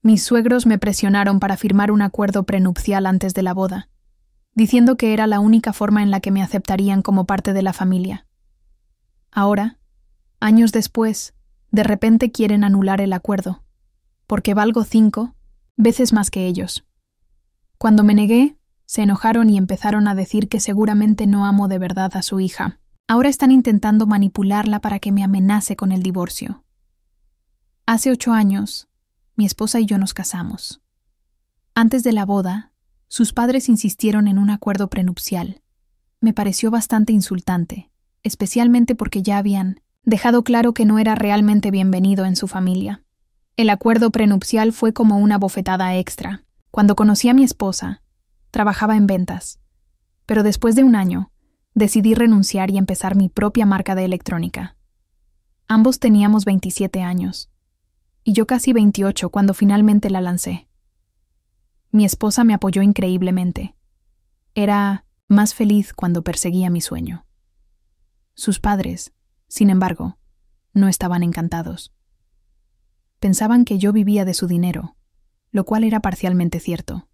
Mis suegros me presionaron para firmar un acuerdo prenupcial antes de la boda, diciendo que era la única forma en la que me aceptarían como parte de la familia. Ahora, años después, de repente quieren anular el acuerdo, porque valgo 5 veces más que ellos. Cuando me negué, se enojaron y empezaron a decir que seguramente no amo de verdad a su hija. Ahora están intentando manipularla para que me amenace con el divorcio. Hace 8 años, mi esposa y yo nos casamos. Antes de la boda, sus padres insistieron en un acuerdo prenupcial. Me pareció bastante insultante, especialmente porque ya habían dejado claro que no era realmente bienvenido en su familia. El acuerdo prenupcial fue como una bofetada extra. Cuando conocí a mi esposa, trabajaba en ventas, pero después de un año, decidí renunciar y empezar mi propia marca de electrónica. Ambos teníamos 27 años, y yo casi 28 cuando finalmente la lancé. Mi esposa me apoyó increíblemente. Era más feliz cuando perseguía mi sueño. Sus padres, sin embargo, no estaban encantados. Pensaban que yo vivía de su dinero, lo cual era parcialmente cierto.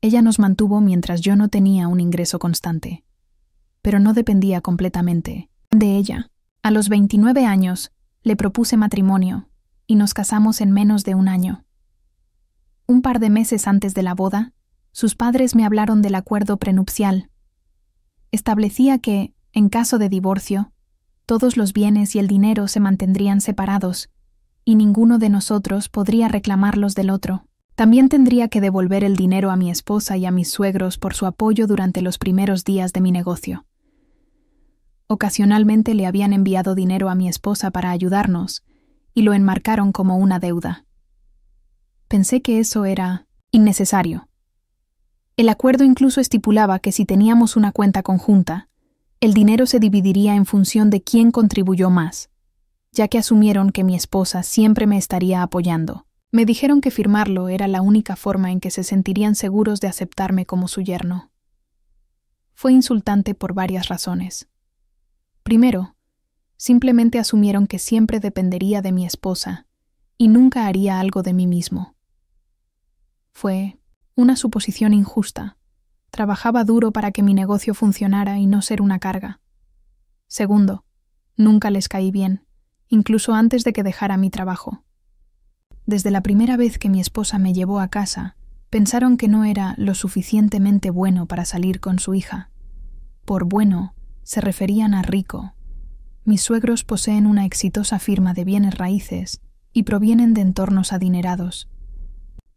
Ella nos mantuvo mientras yo no tenía un ingreso constante, pero no dependía completamente de ella. A los 29 años, le propuse matrimonio y nos casamos en menos de un año. Un par de meses antes de la boda, sus padres me hablaron del acuerdo prenupcial. Establecía que, en caso de divorcio, todos los bienes y el dinero se mantendrían separados y ninguno de nosotros podría reclamarlos del otro. También tendría que devolver el dinero a mi esposa y a mis suegros por su apoyo durante los primeros días de mi negocio. Ocasionalmente le habían enviado dinero a mi esposa para ayudarnos y lo enmarcaron como una deuda. Pensé que eso era innecesario. El acuerdo incluso estipulaba que si teníamos una cuenta conjunta, el dinero se dividiría en función de quién contribuyó más, ya que asumieron que mi esposa siempre me estaría apoyando. Me dijeron que firmarlo era la única forma en que se sentirían seguros de aceptarme como su yerno. Fue insultante por varias razones. Primero, simplemente asumieron que siempre dependería de mi esposa y nunca haría algo de mí mismo. Fue una suposición injusta. Trabajaba duro para que mi negocio funcionara y no ser una carga. Segundo, nunca les caí bien, incluso antes de que dejara mi trabajo. Desde la primera vez que mi esposa me llevó a casa, pensaron que no era lo suficientemente bueno para salir con su hija. Por bueno, se referían a rico. Mis suegros poseen una exitosa firma de bienes raíces y provienen de entornos adinerados.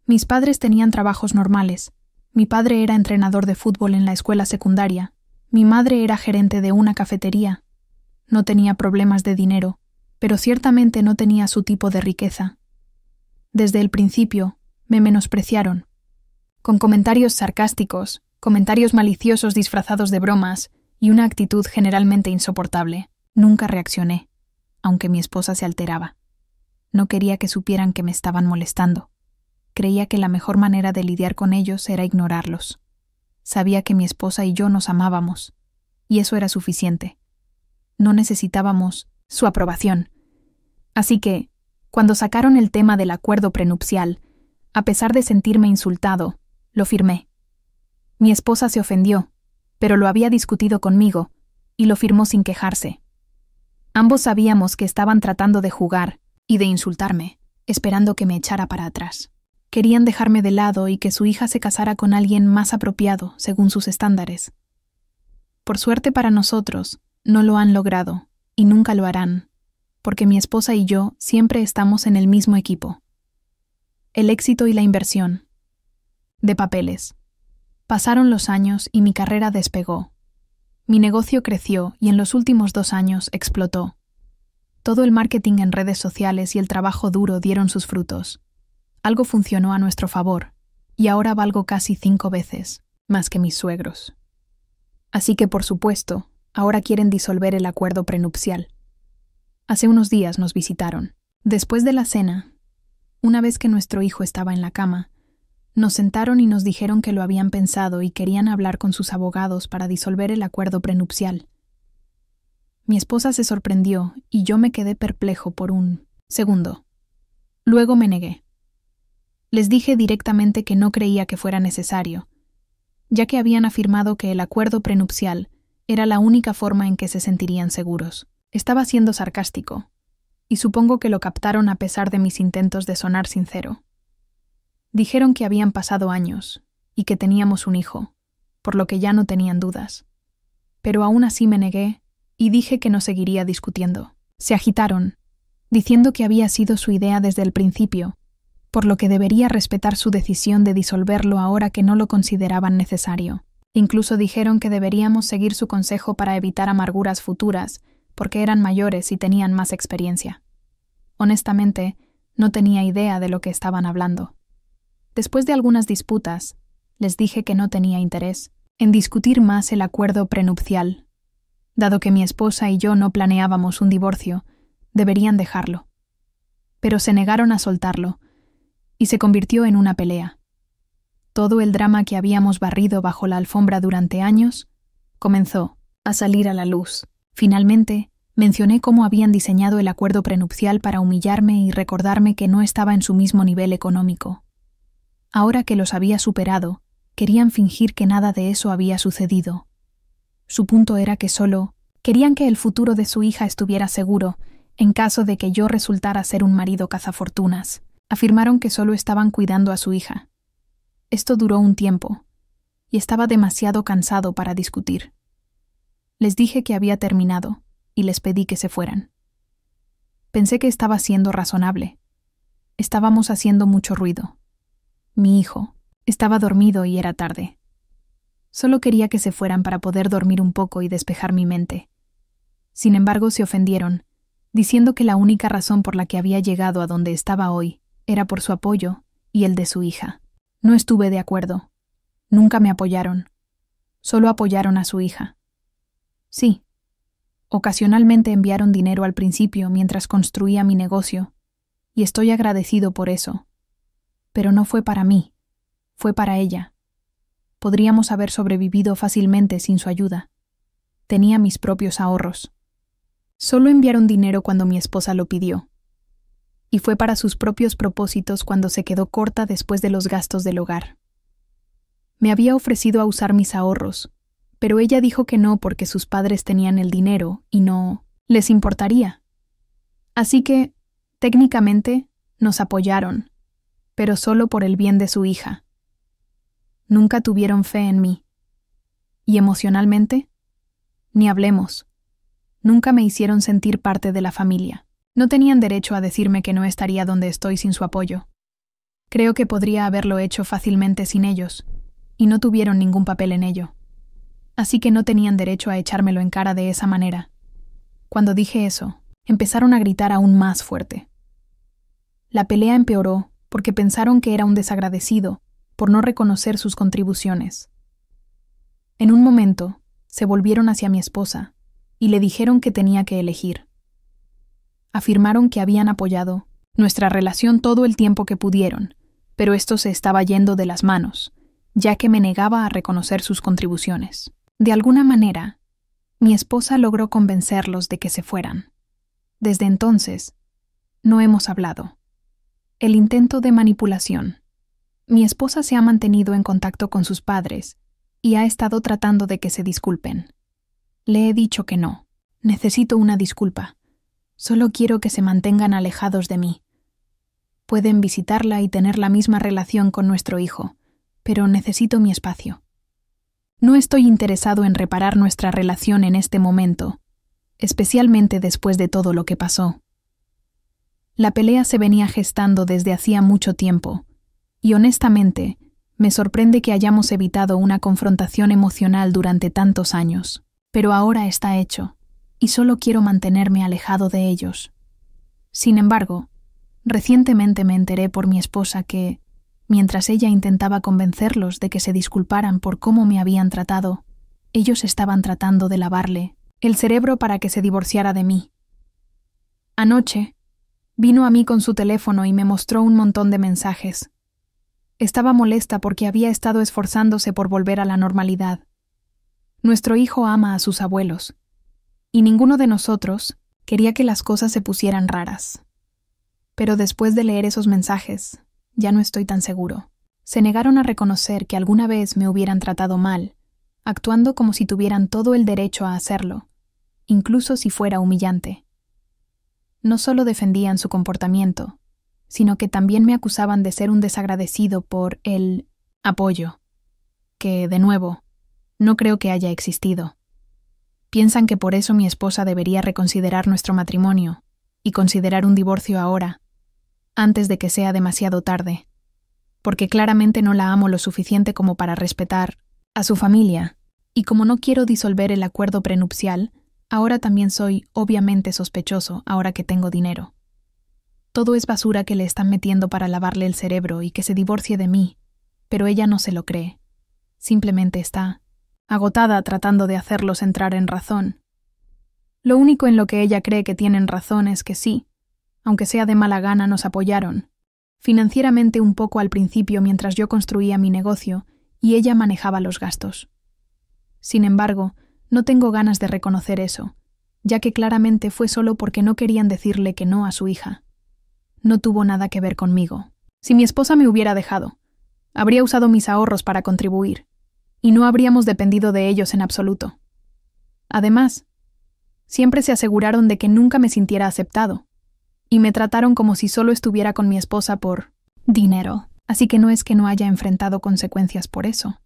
Mis padres tenían trabajos normales. Mi padre era entrenador de fútbol en la escuela secundaria. Mi madre era gerente de una cafetería. No tenía problemas de dinero, pero ciertamente no tenía su tipo de riqueza. Desde el principio, me menospreciaron. Con comentarios sarcásticos, comentarios maliciosos disfrazados de bromas y una actitud generalmente insoportable. Nunca reaccioné, aunque mi esposa se alteraba. No quería que supieran que me estaban molestando. Creía que la mejor manera de lidiar con ellos era ignorarlos. Sabía que mi esposa y yo nos amábamos, y eso era suficiente. No necesitábamos su aprobación. Así que, cuando sacaron el tema del acuerdo prenupcial, a pesar de sentirme insultado, lo firmé. Mi esposa se ofendió, pero lo había discutido conmigo, y lo firmó sin quejarse. Ambos sabíamos que estaban tratando de jugar y de insultarme, esperando que me echara para atrás. Querían dejarme de lado y que su hija se casara con alguien más apropiado, según sus estándares. Por suerte para nosotros, no lo han logrado, y nunca lo harán, porque mi esposa y yo siempre estamos en el mismo equipo. El éxito y la inversión. De papeles. Pasaron los años y mi carrera despegó. Mi negocio creció y en los últimos 2 años explotó. Todo el marketing en redes sociales y el trabajo duro dieron sus frutos. Algo funcionó a nuestro favor, y ahora valgo casi 5 veces más que mis suegros. Así que, por supuesto, ahora quieren disolver el acuerdo prenupcial. Hace unos días nos visitaron. Después de la cena, una vez que nuestro hijo estaba en la cama, nos sentaron y nos dijeron que lo habían pensado y querían hablar con sus abogados para disolver el acuerdo prenupcial. Mi esposa se sorprendió y yo me quedé perplejo por un segundo. Luego me negué. Les dije directamente que no creía que fuera necesario, ya que habían afirmado que el acuerdo prenupcial era la única forma en que se sentirían seguros. Estaba siendo sarcástico, y supongo que lo captaron a pesar de mis intentos de sonar sincero. Dijeron que habían pasado años y que teníamos un hijo, por lo que ya no tenían dudas. Pero aún así me negué y dije que no seguiría discutiendo. Se agitaron, diciendo que había sido su idea desde el principio, por lo que debería respetar su decisión de disolverlo ahora que no lo consideraban necesario. Incluso dijeron que deberíamos seguir su consejo para evitar amarguras futuras, porque eran mayores y tenían más experiencia. Honestamente, no tenía idea de lo que estaban hablando. Después de algunas disputas, les dije que no tenía interés en discutir más el acuerdo prenupcial. Dado que mi esposa y yo no planeábamos un divorcio, deberían dejarlo. Pero se negaron a soltarlo, y se convirtió en una pelea. Todo el drama que habíamos barrido bajo la alfombra durante años comenzó a salir a la luz. Finalmente, mencioné cómo habían diseñado el acuerdo prenupcial para humillarme y recordarme que no estaba en su mismo nivel económico. Ahora que los había superado, querían fingir que nada de eso había sucedido. Su punto era que solo querían que el futuro de su hija estuviera seguro en caso de que yo resultara ser un marido cazafortunas. Afirmaron que solo estaban cuidando a su hija. Esto duró un tiempo, y estaba demasiado cansado para discutir. Les dije que había terminado, y les pedí que se fueran. Pensé que estaba siendo razonable. Estábamos haciendo mucho ruido. Mi hijo estaba dormido y era tarde. Solo quería que se fueran para poder dormir un poco y despejar mi mente. Sin embargo, se ofendieron, diciendo que la única razón por la que había llegado a donde estaba hoy era por su apoyo y el de su hija. No estuve de acuerdo. Nunca me apoyaron. Solo apoyaron a su hija. Sí. Ocasionalmente enviaron dinero al principio mientras construía mi negocio, y estoy agradecido por eso. Pero no fue para mí, fue para ella. Podríamos haber sobrevivido fácilmente sin su ayuda. Tenía mis propios ahorros. Solo enviaron dinero cuando mi esposa lo pidió. Y fue para sus propios propósitos cuando se quedó corta después de los gastos del hogar. Me había ofrecido a usar mis ahorros, pero ella dijo que no porque sus padres tenían el dinero y no les importaría. Así que, técnicamente, nos apoyaron, pero solo por el bien de su hija. Nunca tuvieron fe en mí. ¿Y emocionalmente? Ni hablemos. Nunca me hicieron sentir parte de la familia. No tenían derecho a decirme que no estaría donde estoy sin su apoyo. Creo que podría haberlo hecho fácilmente sin ellos, y no tuvieron ningún papel en ello. Así que no tenían derecho a echármelo en cara de esa manera. Cuando dije eso, empezaron a gritar aún más fuerte. La pelea empeoró porque pensaron que era un desagradecido por no reconocer sus contribuciones. En un momento, se volvieron hacia mi esposa y le dijeron que tenía que elegir. Afirmaron que habían apoyado nuestra relación todo el tiempo que pudieron, pero esto se estaba yendo de las manos, ya que me negaba a reconocer sus contribuciones. De alguna manera, mi esposa logró convencerlos de que se fueran. Desde entonces, no hemos hablado. El intento de manipulación. Mi esposa se ha mantenido en contacto con sus padres y ha estado tratando de que se disculpen. Le he dicho que no. Necesito una disculpa. Solo quiero que se mantengan alejados de mí. Pueden visitarla y tener la misma relación con nuestro hijo, pero necesito mi espacio. No estoy interesado en reparar nuestra relación en este momento, especialmente después de todo lo que pasó. La pelea se venía gestando desde hacía mucho tiempo, y honestamente, me sorprende que hayamos evitado una confrontación emocional durante tantos años. Pero ahora está hecho, y solo quiero mantenerme alejado de ellos. Sin embargo, recientemente me enteré por mi esposa que, mientras ella intentaba convencerlos de que se disculparan por cómo me habían tratado, ellos estaban tratando de lavarle el cerebro para que se divorciara de mí. Anoche, vino a mí con su teléfono y me mostró un montón de mensajes. Estaba molesta porque había estado esforzándose por volver a la normalidad. Nuestro hijo ama a sus abuelos, y ninguno de nosotros quería que las cosas se pusieran raras. Pero después de leer esos mensajes, Ya no estoy tan seguro. Se negaron a reconocer que alguna vez me hubieran tratado mal, actuando como si tuvieran todo el derecho a hacerlo, incluso si fuera humillante. No solo defendían su comportamiento, sino que también me acusaban de ser un desagradecido por el apoyo, que, de nuevo, no creo que haya existido. Piensan que por eso mi esposa debería reconsiderar nuestro matrimonio y considerar un divorcio ahora, antes de que sea demasiado tarde, porque claramente no la amo lo suficiente como para respetar a su familia, y como no quiero disolver el acuerdo prenupcial, ahora también soy obviamente sospechoso ahora que tengo dinero. Todo es basura que le están metiendo para lavarle el cerebro y que se divorcie de mí, pero ella no se lo cree. Simplemente está agotada tratando de hacerlos entrar en razón. Lo único en lo que ella cree que tienen razón es que sí, aunque sea de mala gana, nos apoyaron, financieramente un poco al principio mientras yo construía mi negocio y ella manejaba los gastos. Sin embargo, no tengo ganas de reconocer eso, ya que claramente fue solo porque no querían decirle que no a su hija. No tuvo nada que ver conmigo. Si mi esposa me hubiera dejado, habría usado mis ahorros para contribuir, y no habríamos dependido de ellos en absoluto. Además, siempre se aseguraron de que nunca me sintiera aceptado, y me trataron como si solo estuviera con mi esposa por dinero, así que no es que no haya enfrentado consecuencias por eso.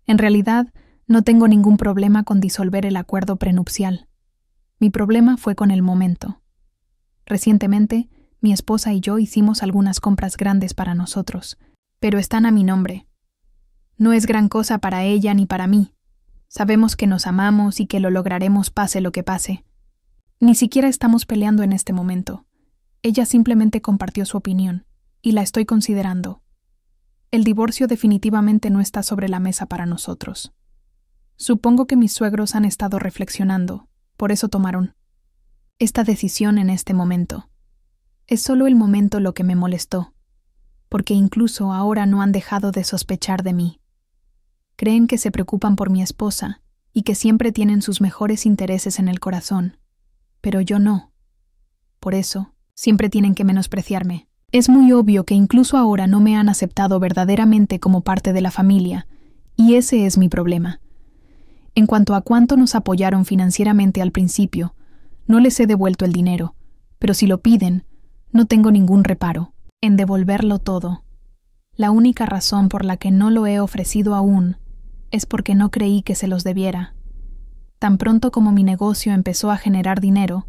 En realidad, no tengo ningún problema con disolver el acuerdo prenupcial. Mi problema fue con el momento. Recientemente, mi esposa y yo hicimos algunas compras grandes para nosotros, pero están a mi nombre. No es gran cosa para ella ni para mí. Sabemos que nos amamos y que lo lograremos pase lo que pase. Ni siquiera estamos peleando en este momento. Ella simplemente compartió su opinión, y la estoy considerando. El divorcio definitivamente no está sobre la mesa para nosotros. Supongo que mis suegros han estado reflexionando, por eso tomaron esta decisión en este momento. Es solo el momento lo que me molestó, porque incluso ahora no han dejado de sospechar de mí. Creen que se preocupan por mi esposa y que siempre tienen sus mejores intereses en el corazón, pero yo no. Por eso, siempre tienen que menospreciarme. Es muy obvio que incluso ahora no me han aceptado verdaderamente como parte de la familia, y ese es mi problema. En cuanto a cuánto nos apoyaron financieramente al principio, no les he devuelto el dinero, pero si lo piden, no tengo ningún reparo en devolverlo todo. La única razón por la que no lo he ofrecido aún es porque no creí que se los debiera. Tan pronto como mi negocio empezó a generar dinero,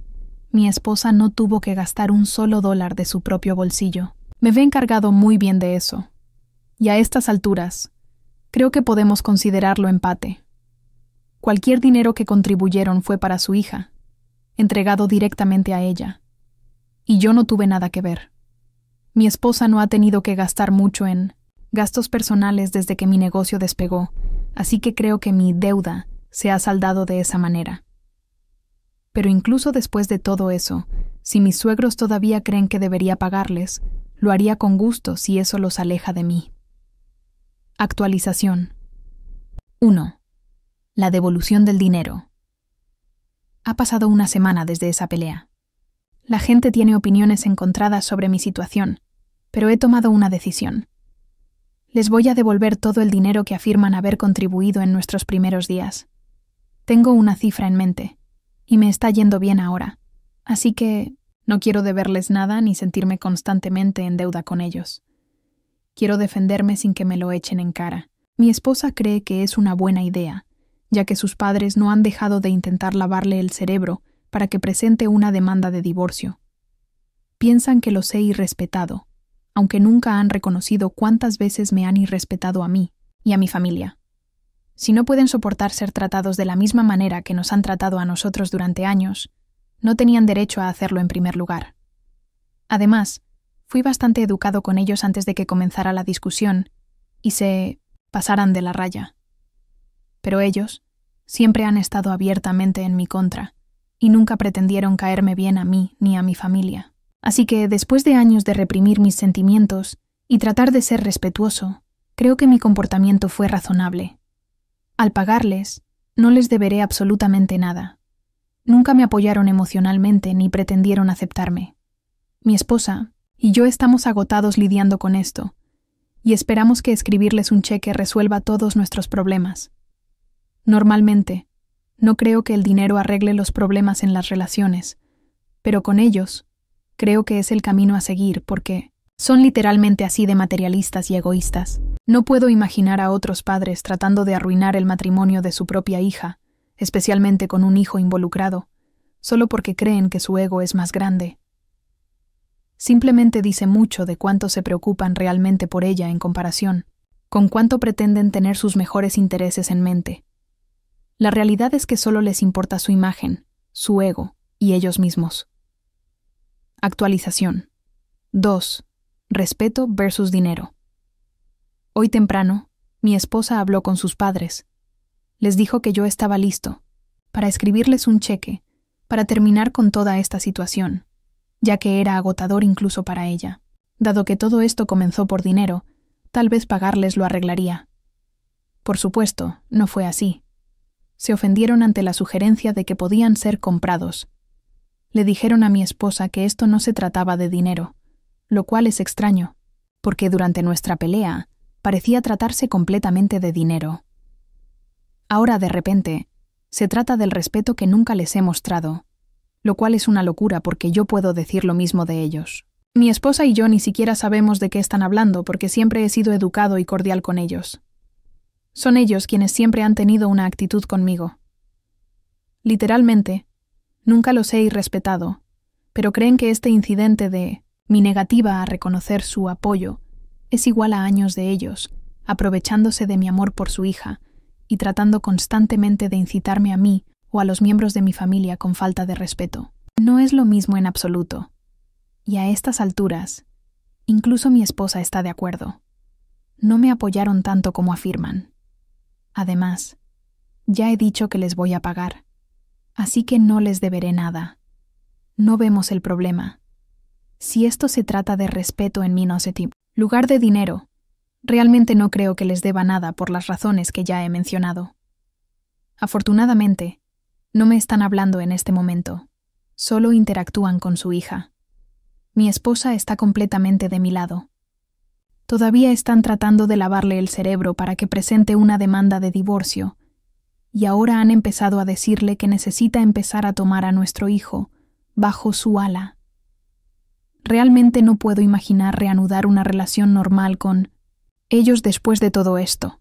mi esposa no tuvo que gastar un solo dólar de su propio bolsillo. Me he encargado muy bien de eso. Y a estas alturas, creo que podemos considerarlo empate. Cualquier dinero que contribuyeron fue para su hija, entregado directamente a ella. Y yo no tuve nada que ver. Mi esposa no ha tenido que gastar mucho en gastos personales desde que mi negocio despegó, así que creo que mi deuda se ha saldado de esa manera. Pero incluso después de todo eso, si mis suegros todavía creen que debería pagarles, lo haría con gusto si eso los aleja de mí. Actualización. 1. La devolución del dinero. Ha pasado una semana desde esa pelea. La gente tiene opiniones encontradas sobre mi situación, pero he tomado una decisión. Les voy a devolver todo el dinero que afirman haber contribuido en nuestros primeros días. Tengo una cifra en mente, y me está yendo bien ahora, así que no quiero deberles nada ni sentirme constantemente en deuda con ellos. Quiero defenderme sin que me lo echen en cara. Mi esposa cree que es una buena idea, ya que sus padres no han dejado de intentar lavarle el cerebro para que presente una demanda de divorcio. Piensan que los he irrespetado, aunque nunca han reconocido cuántas veces me han irrespetado a mí y a mi familia. Si no pueden soportar ser tratados de la misma manera que nos han tratado a nosotros durante años, no tenían derecho a hacerlo en primer lugar. Además, fui bastante educado con ellos antes de que comenzara la discusión y se pasaran de la raya. Pero ellos siempre han estado abiertamente en mi contra y nunca pretendieron caerme bien a mí ni a mi familia. Así que, después de años de reprimir mis sentimientos y tratar de ser respetuoso, creo que mi comportamiento fue razonable. Al pagarles, no les deberé absolutamente nada. Nunca me apoyaron emocionalmente ni pretendieron aceptarme. Mi esposa y yo estamos agotados lidiando con esto, y esperamos que escribirles un cheque resuelva todos nuestros problemas. Normalmente, no creo que el dinero arregle los problemas en las relaciones, pero con ellos, creo que es el camino a seguir porque son literalmente así de materialistas y egoístas. No puedo imaginar a otros padres tratando de arruinar el matrimonio de su propia hija, especialmente con un hijo involucrado, solo porque creen que su ego es más grande. Simplemente dice mucho de cuánto se preocupan realmente por ella en comparación con cuánto pretenden tener sus mejores intereses en mente. La realidad es que solo les importa su imagen, su ego y ellos mismos. Actualización. 2. Respeto versus dinero. Hoy temprano, mi esposa habló con sus padres. Les dijo que yo estaba listo para escribirles un cheque para terminar con toda esta situación, ya que era agotador incluso para ella. Dado que todo esto comenzó por dinero, tal vez pagarles lo arreglaría. Por supuesto, no fue así. Se ofendieron ante la sugerencia de que podían ser comprados. Le dijeron a mi esposa que esto no se trataba de dinero, lo cual es extraño, porque durante nuestra pelea parecía tratarse completamente de dinero. Ahora, de repente, se trata del respeto que nunca les he mostrado, lo cual es una locura porque yo puedo decir lo mismo de ellos. Mi esposa y yo ni siquiera sabemos de qué están hablando porque siempre he sido educado y cordial con ellos. Son ellos quienes siempre han tenido una actitud conmigo. Literalmente, nunca los he irrespetado, pero creen que este incidente de mi negativa a reconocer su apoyo es igual a años de ellos, aprovechándose de mi amor por su hija y tratando constantemente de incitarme a mí o a los miembros de mi familia con falta de respeto. No es lo mismo en absoluto. Y a estas alturas, incluso mi esposa está de acuerdo. No me apoyaron tanto como afirman. Además, ya he dicho que les voy a pagar, así que no les deberé nada. No vemos el problema. Si esto se trata de respeto en mi lugar de dinero, realmente no creo que les deba nada por las razones que ya he mencionado. Afortunadamente, no me están hablando en este momento, solo interactúan con su hija. Mi esposa está completamente de mi lado. Todavía están tratando de lavarle el cerebro para que presente una demanda de divorcio, y ahora han empezado a decirle que necesita empezar a tomar a nuestro hijo bajo su ala. Realmente no puedo imaginar reanudar una relación normal con ellos después de todo esto.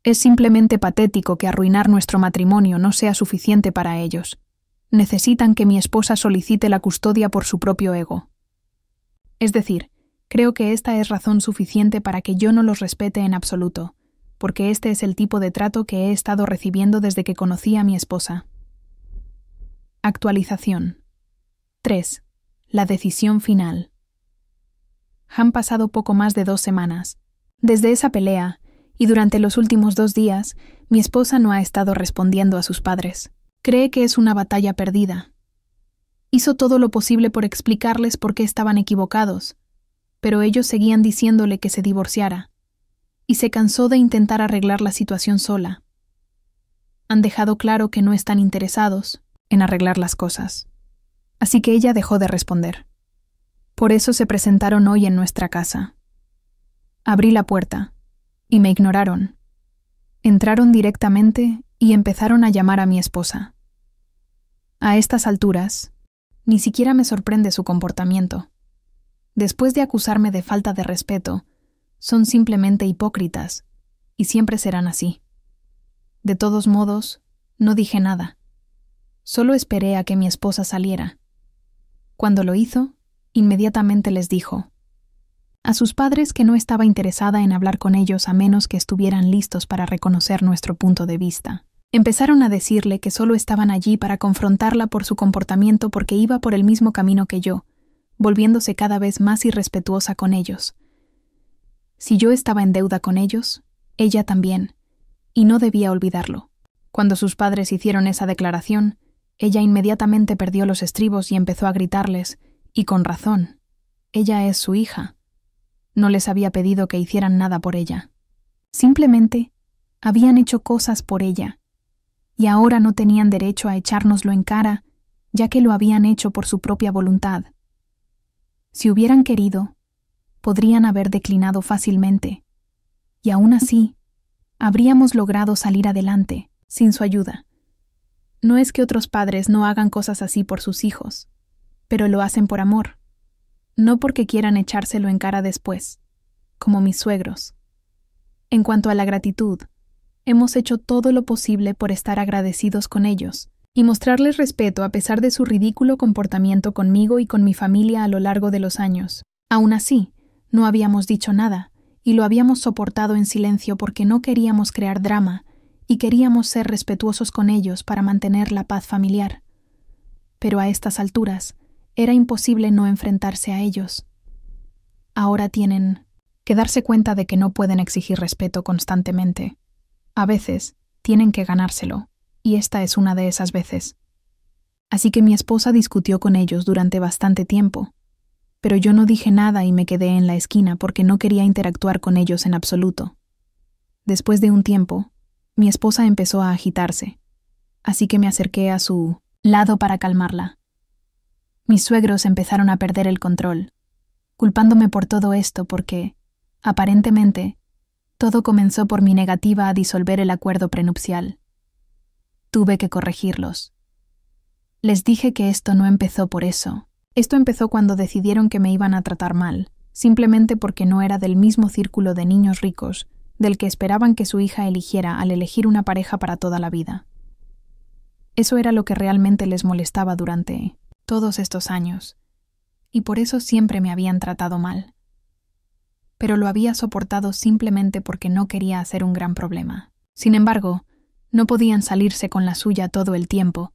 Es simplemente patético que arruinar nuestro matrimonio no sea suficiente para ellos. Necesitan que mi esposa solicite la custodia por su propio ego. Es decir, creo que esta es razón suficiente para que yo no los respete en absoluto, porque este es el tipo de trato que he estado recibiendo desde que conocí a mi esposa. Actualización. 3. La decisión final. Han pasado poco más de 2 semanas. Desde esa pelea, y durante los últimos 2 días, mi esposa no ha estado respondiendo a sus padres. Cree que es una batalla perdida. Hizo todo lo posible por explicarles por qué estaban equivocados, pero ellos seguían diciéndole que se divorciara, y se cansó de intentar arreglar la situación sola. Han dejado claro que no están interesados en arreglar las cosas, así que ella dejó de responder. Por eso se presentaron hoy en nuestra casa. Abrí la puerta, y me ignoraron. Entraron directamente y empezaron a llamar a mi esposa. A estas alturas, ni siquiera me sorprende su comportamiento. Después de acusarme de falta de respeto, son simplemente hipócritas, y siempre serán así. De todos modos, no dije nada. Solo esperé a que mi esposa saliera. Cuando lo hizo, inmediatamente les dijo a sus padres que no estaba interesada en hablar con ellos a menos que estuvieran listos para reconocer nuestro punto de vista. Empezaron a decirle que solo estaban allí para confrontarla por su comportamiento porque iba por el mismo camino que yo, volviéndose cada vez más irrespetuosa con ellos. Si yo estaba en deuda con ellos, ella también, y no debía olvidarlo. Cuando sus padres hicieron esa declaración, ella inmediatamente perdió los estribos y empezó a gritarles, y con razón. Ella es su hija. No les había pedido que hicieran nada por ella. Simplemente habían hecho cosas por ella, y ahora no tenían derecho a echárnoslo en cara, ya que lo habían hecho por su propia voluntad. Si hubieran querido, podrían haber declinado fácilmente, y aún así, habríamos logrado salir adelante sin su ayuda. No es que otros padres no hagan cosas así por sus hijos, pero lo hacen por amor, no porque quieran echárselo en cara después, como mis suegros. En cuanto a la gratitud, hemos hecho todo lo posible por estar agradecidos con ellos y mostrarles respeto a pesar de su ridículo comportamiento conmigo y con mi familia a lo largo de los años. Aún así, no habíamos dicho nada y lo habíamos soportado en silencio porque no queríamos crear drama y queríamos ser respetuosos con ellos para mantener la paz familiar. Pero a estas alturas, era imposible no enfrentarse a ellos. Ahora tienen que darse cuenta de que no pueden exigir respeto constantemente. A veces, tienen que ganárselo, y esta es una de esas veces. Así que mi esposa discutió con ellos durante bastante tiempo, pero yo no dije nada y me quedé en la esquina porque no quería interactuar con ellos en absoluto. Después de un tiempo, mi esposa empezó a agitarse, así que me acerqué a su lado para calmarla. Mis suegros empezaron a perder el control, culpándome por todo esto porque, aparentemente, todo comenzó por mi negativa a disolver el acuerdo prenupcial. Tuve que corregirlos. Les dije que esto no empezó por eso. Esto empezó cuando decidieron que me iban a tratar mal, simplemente porque no era del mismo círculo de niños ricos del que esperaban que su hija eligiera al elegir una pareja para toda la vida. Eso era lo que realmente les molestaba durante todos estos años, y por eso siempre me habían tratado mal. Pero lo había soportado simplemente porque no quería hacer un gran problema. Sin embargo, no podían salirse con la suya todo el tiempo,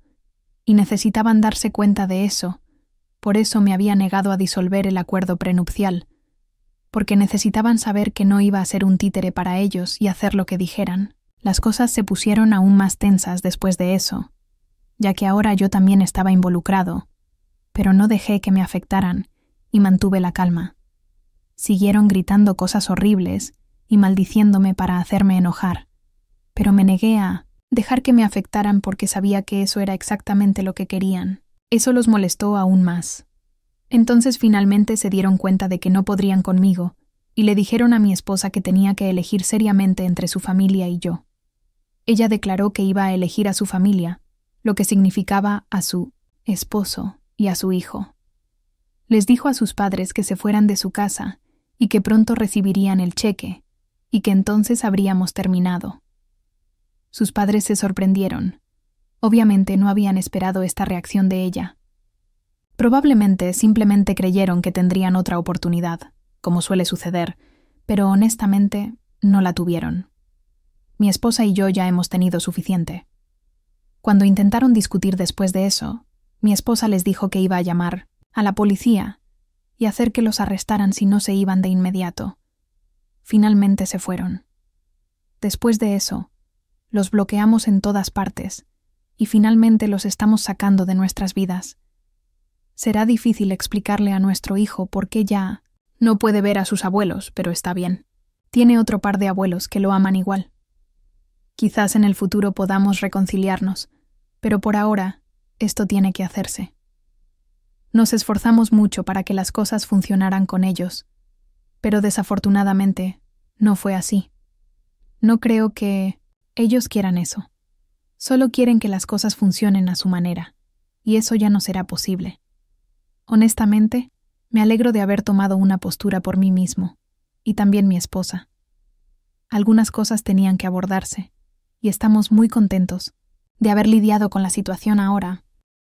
y necesitaban darse cuenta de eso. Por eso me había negado a disolver el acuerdo prenupcial, porque necesitaban saber que no iba a ser un títere para ellos y hacer lo que dijeran. Las cosas se pusieron aún más tensas después de eso, ya que ahora yo también estaba involucrado, pero no dejé que me afectaran y mantuve la calma. Siguieron gritando cosas horribles y maldiciéndome para hacerme enojar, pero me negué a dejar que me afectaran porque sabía que eso era exactamente lo que querían. Eso los molestó aún más. Entonces finalmente se dieron cuenta de que no podrían conmigo y le dijeron a mi esposa que tenía que elegir seriamente entre su familia y yo. Ella declaró que iba a elegir a su familia, lo que significaba a su esposo y a su hijo. Les dijo a sus padres que se fueran de su casa y que pronto recibirían el cheque, y que entonces habríamos terminado. Sus padres se sorprendieron. Obviamente no habían esperado esta reacción de ella. Probablemente simplemente creyeron que tendrían otra oportunidad, como suele suceder, pero honestamente no la tuvieron. Mi esposa y yo ya hemos tenido suficiente. Cuando intentaron discutir después de eso, mi esposa les dijo que iba a llamar a la policía y hacer que los arrestaran si no se iban de inmediato. Finalmente se fueron. Después de eso, los bloqueamos en todas partes y finalmente los estamos sacando de nuestras vidas. Será difícil explicarle a nuestro hijo por qué ya no puede ver a sus abuelos, pero está bien. Tiene otro par de abuelos que lo aman igual. Quizás en el futuro podamos reconciliarnos, pero por ahora esto tiene que hacerse. Nos esforzamos mucho para que las cosas funcionaran con ellos, pero desafortunadamente no fue así. No creo que ellos quieran eso. Solo quieren que las cosas funcionen a su manera, y eso ya no será posible. Honestamente, me alegro de haber tomado una postura por mí mismo, y también mi esposa. Algunas cosas tenían que abordarse, y estamos muy contentos de haber lidiado con la situación ahora